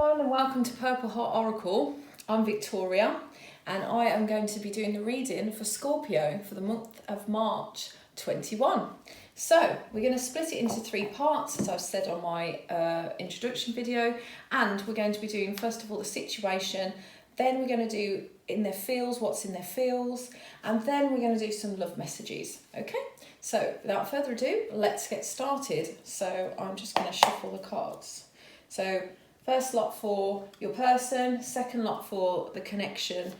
everyone, and welcome to Purple Heart Oracle. I'm Victoria, and I am going to be doing the reading for Scorpio for the month of March 21. So we're going to split it into three parts, as I've said on my introduction video, and we're going to be doing first of all the situation, then we're going to do in their feels, what's in their feels, and then we're going to do some love messages. Okay, so without further ado, let's get started. So I'm just going to shuffle the cards. So first lot for your person, second lot for the connection,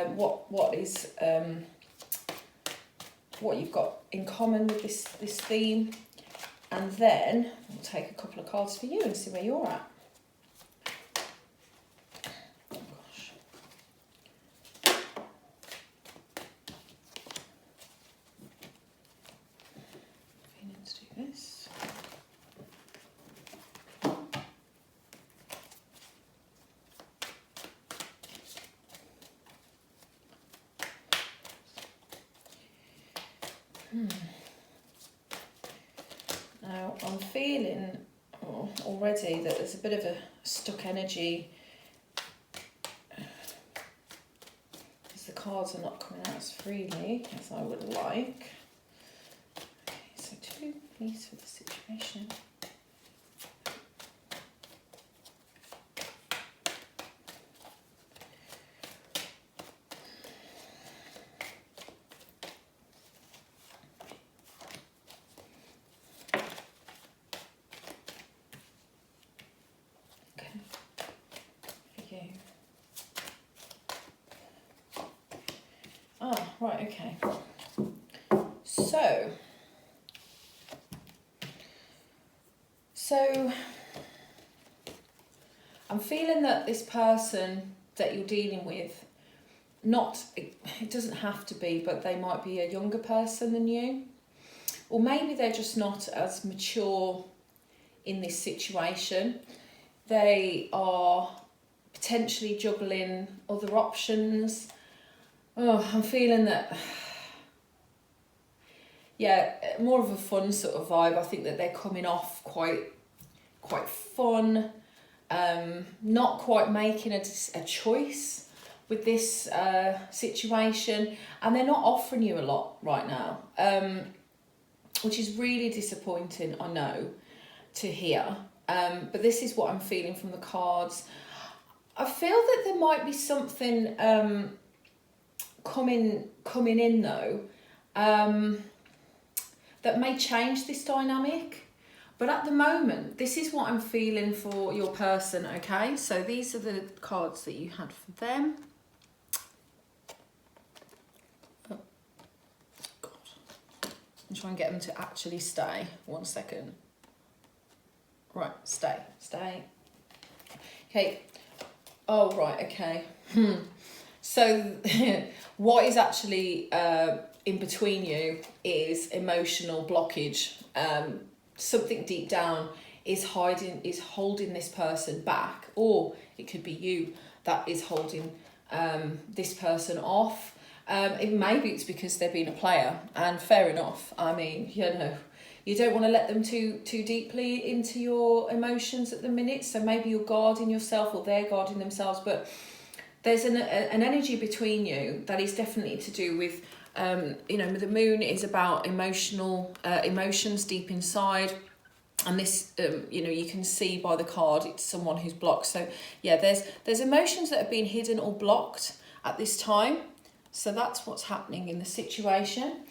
what you've got in common with this theme, and then we'll take a couple of cards for you and see where you're at. Oh gosh. Feeling to do this. Now I'm feeling already that there's a bit of a stuck energy because the cards are not coming out as freely as I would like. Okay, so 2 please for the situation. Right, okay. So I'm feeling that this person that you're dealing with, it doesn't have to be, but they might be a younger person than you, or maybe they're just not as mature in this situation. They are potentially juggling other options. Oh, I'm feeling that, yeah, more of a fun sort of vibe. I think that they're coming off quite fun, not quite making a choice with this situation, and they're not offering you a lot right now, which is really disappointing, I know, to hear. But this is what I'm feeling from the cards. I feel that there might be something coming in though, that may change this dynamic, but at the moment this is what I'm feeling for your person. Okay, so these are the cards that you had for them. Oh god, I'm trying to get them to actually stay. 1 second. Right, stay. Okay. Oh right, okay. So what is actually in between you is emotional blockage. Something deep down is holding this person back, or it could be you that is holding this person off. Maybe it's because they've been a player, and fair enough. I mean, you don't want to let them too deeply into your emotions at the minute, so maybe you're guarding yourself or they're guarding themselves, but there's an energy between you that is definitely to do with, the moon is about emotions deep inside. And this, you can see by the card, it's someone who's blocked. So yeah, there's emotions that have been hidden or blocked at this time. So that's what's happening in the situation.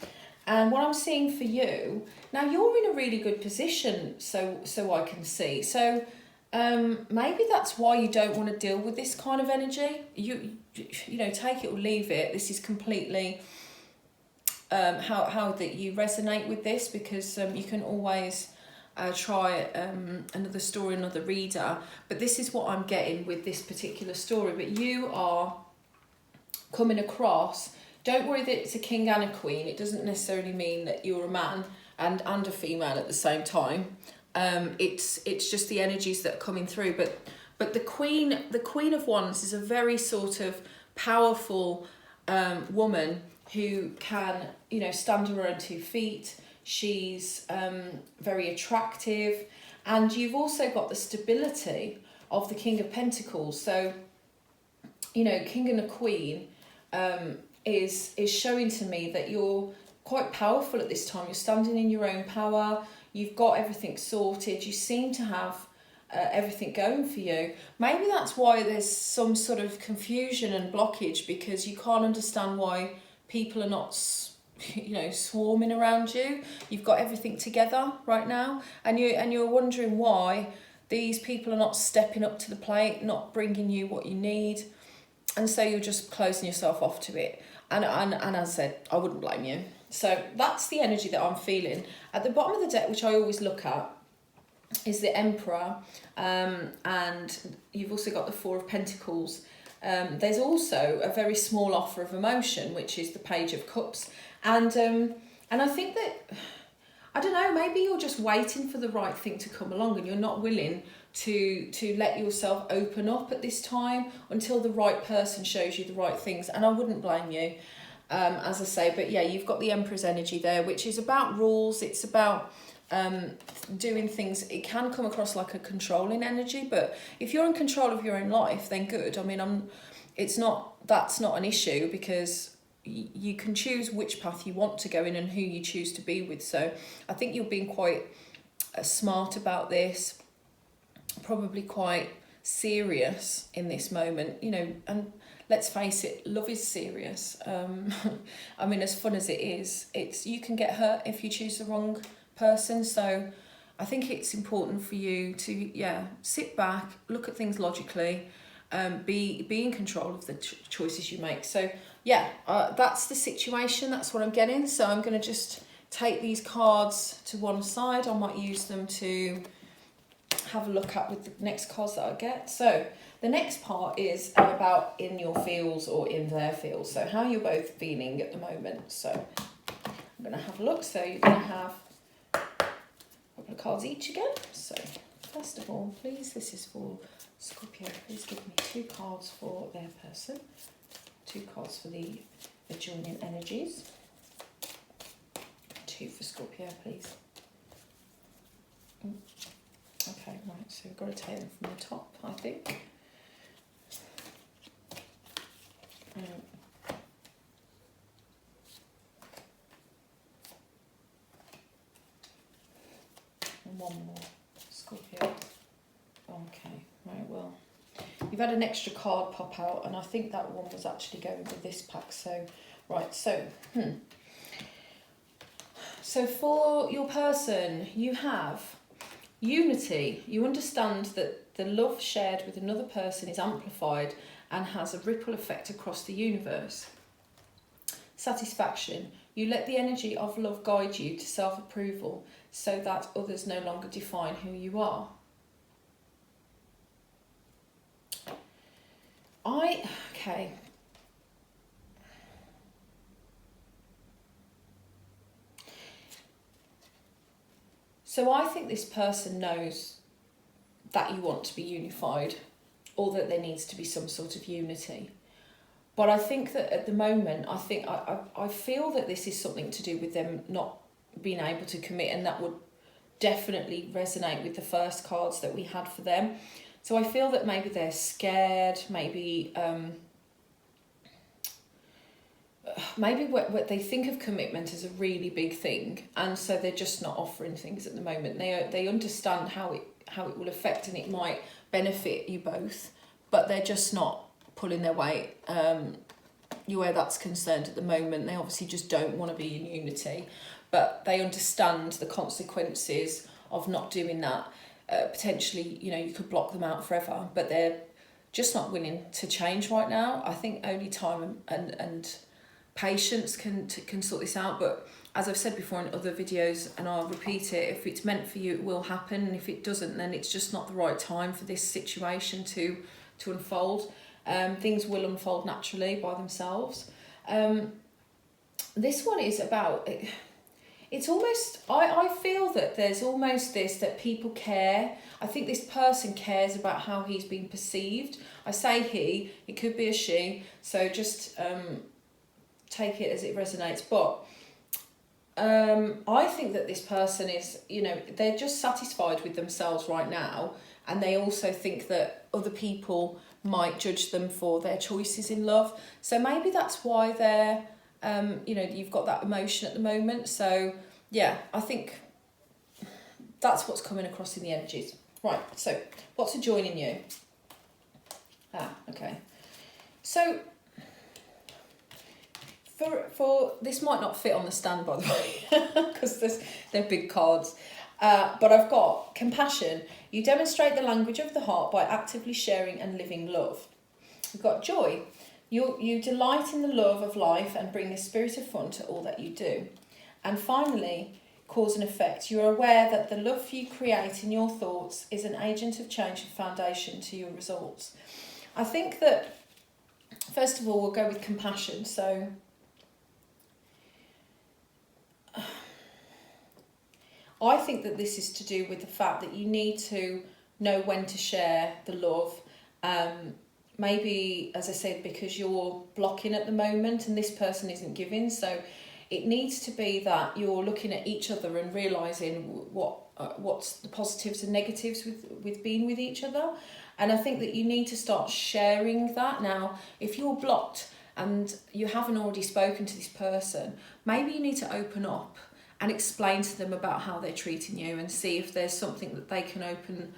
And what I'm seeing for you, now you're in a really good position, so I can see. So maybe that's why you don't want to deal with this kind of energy. You take it or leave it. This is completely how that you resonate with this, because you can always try another story, another reader. But this is what I'm getting with this particular story. But you are coming across. Don't worry that it's a king and a queen. It doesn't necessarily mean that you're a man and a female at the same time. It's just the energies that are coming through. But the Queen of Wands is a very sort of powerful woman who can, stand on her own 2 feet. She's very attractive, and you've also got the stability of the King of Pentacles. So, you know, King and a Queen is showing to me that you're quite powerful at this time. You're standing in your own power. You've got everything sorted. You seem to have everything going for you. Maybe that's why there's some sort of confusion and blockage, because you can't understand why people are not, you know, swarming around you. You've got everything together right now, and you're wondering why these people are not stepping up to the plate, not bringing you what you need, and so you're just closing yourself off to it. And as I said, I wouldn't blame you. So that's the energy that I'm feeling. At the bottom of the deck, which I always look at, is the Emperor, and you've also got the Four of Pentacles. There's also a very small offer of emotion, which is the Page of Cups, and I think that, I don't know, maybe you're just waiting for the right thing to come along, and you're not willing to let yourself open up at this time until the right person shows you the right things. And I wouldn't blame you, as I say. But yeah, you've got the Emperor's energy there, which is about rules. It's about doing things. It can come across like a controlling energy, but if you're in control of your own life, then good. I mean, that's not an issue, because you can choose which path you want to go in and who you choose to be with. So I think you're being quite smart about this, probably quite serious in this moment, you know. And let's face it, love is serious. I mean, as fun as it is, you can get hurt if you choose the wrong person. So I think it's important for you to sit back, look at things logically, be in control of the choices you make. So that's the situation. That's what I'm getting. So I'm going to just take these cards to one side. I might use them to have a look at with the next cards that I get. So the next part is about in your feels or in their feels. So how you're both feeling at the moment. So I'm going to have a look. So you're going to have a couple of cards each again. So first of all, please, this is for Scorpio. Please give me 2 cards for their person. 2 cards for the adjoining energies. 2 for Scorpio, please. Okay, right, so we've got to take them from the top, I think. And one more, Scorpio. Okay, right, well, you've had an extra card pop out, and I think that one was actually going with this pack. So, right, so, So for your person, you have unity. You understand that the love shared with another person is amplified and has a ripple effect across the universe. Satisfaction. You let the energy of love guide you to self-approval so that others no longer define who you are. Okay. So I think this person knows that you want to be unified, or that there needs to be some sort of unity. But I think that at the moment, I feel that this is something to do with them not being able to commit, and that would definitely resonate with the first cards that we had for them. So I feel that maybe they're scared, maybe what they think of commitment as a really big thing, and so they're just not offering things at the moment. They understand how it will affect, and it might benefit you both, but they're just not pulling their weight where that's concerned at the moment. They obviously just don't want to be in unity, but they understand the consequences of not doing that. Potentially, you know, you could block them out forever, but they're just not willing to change right now. I think only time and patience can sort this out. But as I've said before in other videos, and I'll repeat it, if it's meant for you, it will happen, and if it doesn't, then it's just not the right time for this situation to unfold. Things will unfold naturally by themselves. This one is about, it's almost, I feel that there's almost this, that people care. I think this person cares about how he's being perceived. I say he, it could be a she, so just take it as it resonates. But I think that this person is, you know, they're just satisfied with themselves right now, and they also think that other people might judge them for their choices in love. So maybe that's why they're, you know, you've got that emotion at the moment. So yeah, I think that's what's coming across in the energies. Right, so what's adjoining you? Okay. So for this might not fit on the stand, by the way, because they're big cards. But I've got compassion. You demonstrate the language of the heart by actively sharing and living love. We've got joy. You delight in the love of life and bring a spirit of fun to all that you do. And finally, cause and effect. You are aware that the love you create in your thoughts is an agent of change and foundation to your results. I think that, first of all, we'll go with compassion. So I think that this is to do with the fact that you need to know when to share the love. Maybe, as I said, because you're blocking at the moment and this person isn't giving. So it needs to be that you're looking at each other and realising what's the positives and negatives with being with each other. And I think that you need to start sharing that. Now, if you're blocked and you haven't already spoken to this person, maybe you need to open up and explain to them about how they're treating you and see if there's something that they can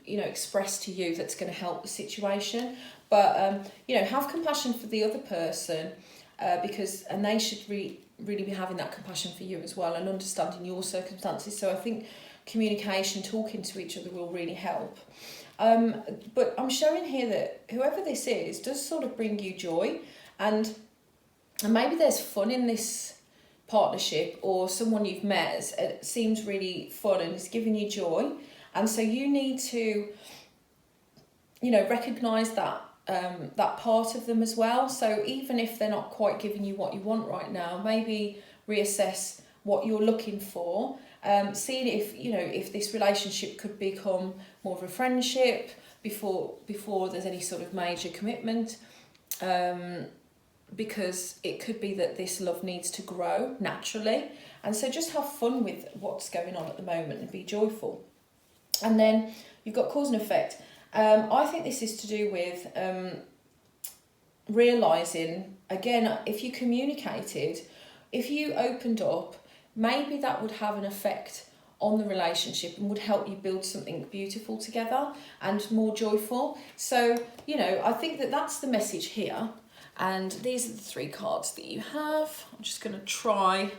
express to you that's going to help the situation. But, have compassion for the other person and they should really be having that compassion for you as well and understanding your circumstances. So I think communication, talking to each other will really help. But I'm showing here that whoever this is does sort of bring you joy, and maybe there's fun in this partnership, or someone you've met seems really fun and is giving you joy, and so you need to recognize that part of them as well. So even if they're not quite giving you what you want right now, maybe reassess what you're looking for, seeing if this relationship could become more of a friendship before there's any sort of major commitment, because it could be that this love needs to grow naturally. And so just have fun with what's going on at the moment and be joyful. And then you've got cause and effect. I think this is to do with realising, again, if you communicated, if you opened up, maybe that would have an effect on the relationship and would help you build something beautiful together and more joyful. So, I think that that's the message here. And these are the 3 cards that you have. I'm just going to try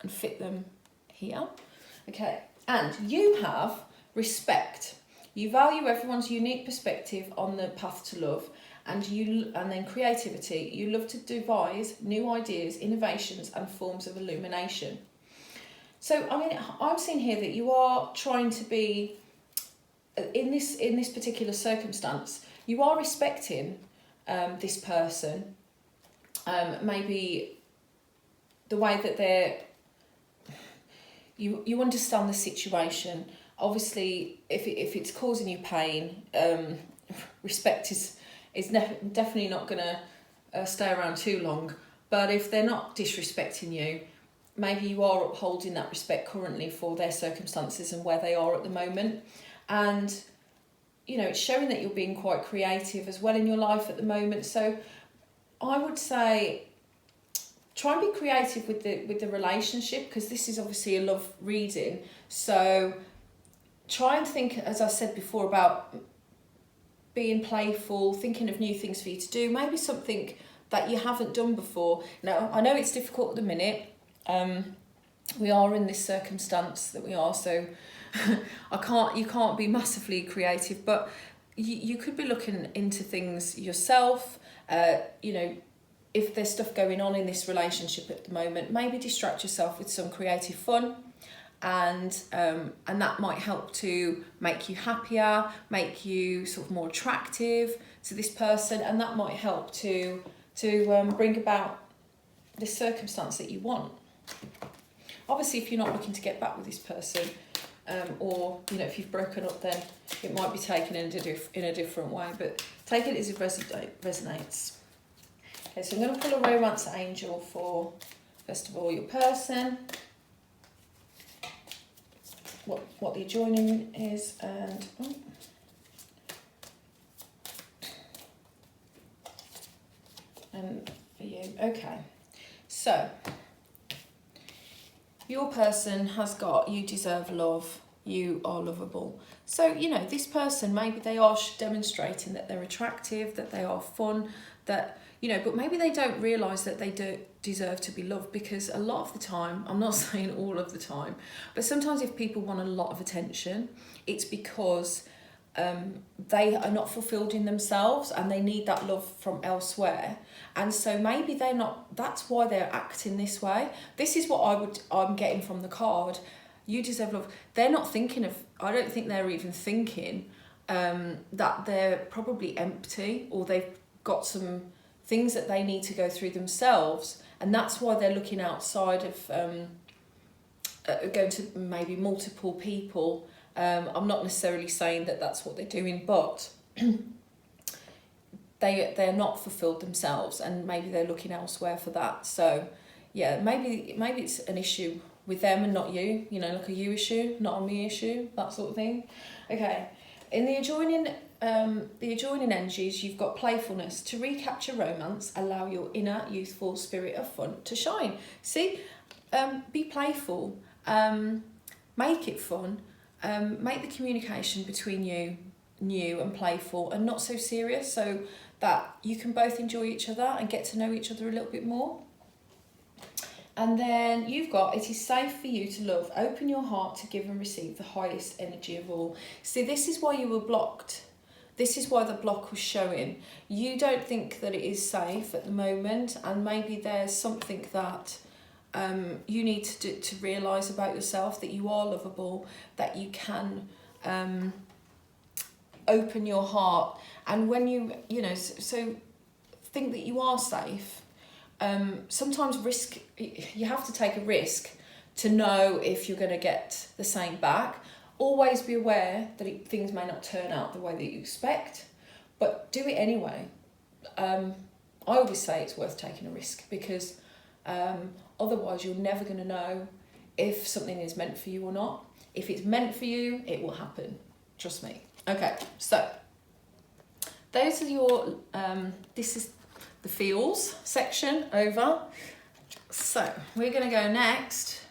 and fit them here. Okay, and you have respect. You value everyone's unique perspective on the path to love, and then creativity. You love to devise new ideas, innovations, and forms of illumination. So, I'm seeing here that you are trying to be, in this particular circumstance, you are respecting this person, maybe the way that you understand the situation. Obviously, if it's causing you pain, respect is definitely not going to stay around too long. But if they're not disrespecting you, maybe you are upholding that respect currently for their circumstances and where they are at the moment. And it's showing that you're being quite creative as well in your life at the moment. So I would say try and be creative with the relationship, because this is obviously a love reading. So try and think, as I said before, about being playful, thinking of new things for you to do, maybe something that you haven't done before. Now, I know it's difficult at the minute. We are in this circumstance that we are, so you can't be massively creative, but you could be looking into things yourself. If there's stuff going on in this relationship at the moment, maybe distract yourself with some creative fun, and that might help to make you happier, make you sort of more attractive to this person, and that might help to bring about the circumstance that you want. Obviously, if you're not looking to get back with this person, or if you've broken up, then it might be taken in a different way, but take it as it resonates. Okay, so I'm going to pull a romance angel for, first of all, your person. what the adjoining is, and for you. Okay, so your person has got, you deserve love, you are lovable. So, you know, this person, maybe they are demonstrating that they're attractive, that they are fun, that, you know, but maybe they don't realise that they do deserve to be loved, because a lot of the time, I'm not saying all of the time, but sometimes if people want a lot of attention, it's because they are not fulfilled in themselves and they need that love from elsewhere. And so maybe they're not, that's why they're acting this way. This is what I'm getting from the card. You deserve love. They're not thinking of, I don't think they're even thinking that they're probably empty, or they've got some things that they need to go through themselves. And that's why they're looking outside of going to maybe multiple people. I'm not necessarily saying that that's what they're doing, but they're not fulfilled themselves, and maybe they're looking elsewhere for that. So yeah, maybe it's an issue with them and not you, you know, like a you issue, not a me issue, that sort of thing. Okay, in the adjoining energies, you've got playfulness. To recapture romance, allow your inner youthful spirit of fun to shine. See, be playful, make it fun. Make the communication between you new and playful and not so serious, so that you can both enjoy each other and get to know each other a little bit more. And then you've got, it is safe for you to love. Open your heart to give and receive the highest energy of all. See, this is why you were blocked. This is why the block was showing. You don't think that it is safe at the moment, and maybe there's something that you need to realise about yourself, that you are lovable, that you can open your heart. And when you know, so think that you are safe. Sometimes you have to take a risk to know if you're going to get the same back. Always be aware that things may not turn out the way that you expect, but do it anyway. I always say it's worth taking a risk, because otherwise you're never going to know if something is meant for you or not. If it's meant for you, it will happen. Trust me. Okay, so those are your, this is the feels section over. So we're going to go next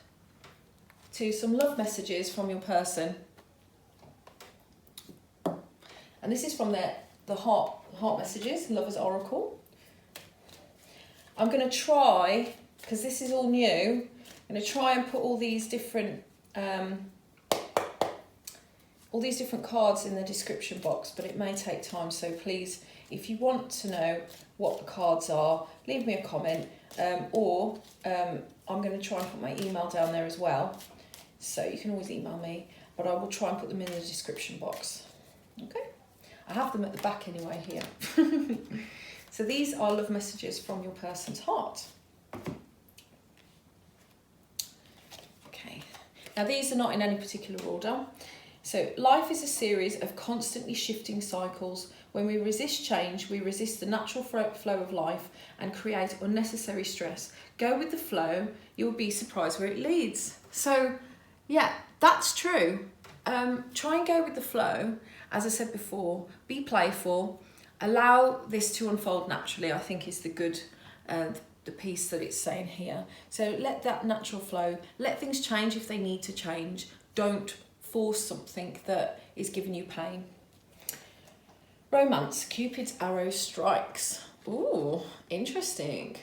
to some love messages from your person. And this is from the heart messages, Lover's Oracle. I'm going to try, because this is all new, I'm going to try and put all these different cards in the description box, but it may take time. So please, if you want to know what the cards are, leave me a comment, or I'm going to try and put my email down there as well. So you can always email me, but I will try and put them in the description box. Okay? I have them at the back anyway here. So these are love messages from your person's heart. Okay. Now these are not in any particular order. So life is a series of constantly shifting cycles. When we resist change, we resist the natural flow of life and create unnecessary stress. Go with the flow, you'll be surprised where it leads. So yeah, that's true. Try and go with the flow. As I said before, be playful. Allow this to unfold naturally, I think is the good, the piece that it's saying here. So let that natural flow, let things change if they need to change. Don't force something that is giving you pain. Romance, Cupid's arrow strikes. Ooh, interesting.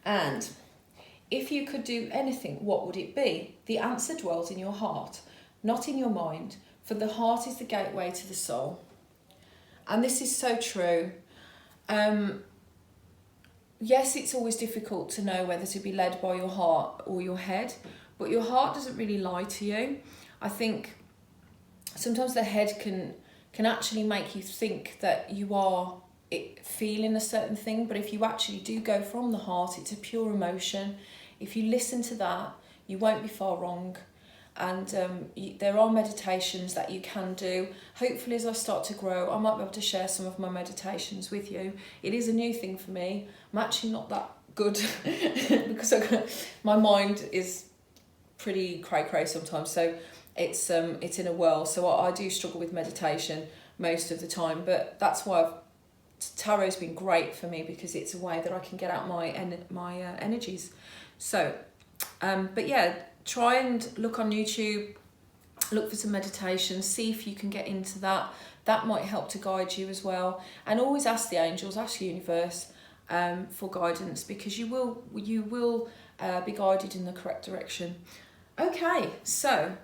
And if you could do anything, what would it be? The answer dwells in your heart, not in your mind, for the heart is the gateway to the soul. And this is so true. Yes, it's always difficult to know whether to be led by your heart or your head, but your heart doesn't really lie to you. I think sometimes the head can actually make you think that you are feeling a certain thing, but if you actually do go from the heart, it's a pure emotion. If you listen to that, you won't be far wrong. And there are meditations that you can do. Hopefully as I start to grow, I might be able to share some of my meditations with you. It is a new thing for me. I'm actually not that good because my mind is pretty cray-cray sometimes. So it's in a whirl. So I do struggle with meditation most of the time, but that's why tarot's been great for me, because it's a way that I can get out my energies. So, but yeah, try and look on YouTube, look for some meditation, see if you can get into that. That might help to guide you as well. And always ask the angels, ask the universe for guidance, because you will be guided in the correct direction. Okay, so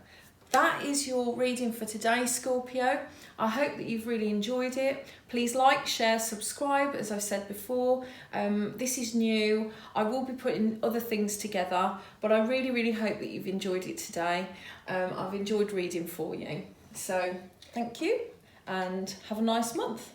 that is your reading for today, Scorpio. I hope that you've really enjoyed it. Please like, share, subscribe, as I've said before. This is new. I will be putting other things together, but I really, really hope that you've enjoyed it today. I've enjoyed reading for you. So thank you, and have a nice month.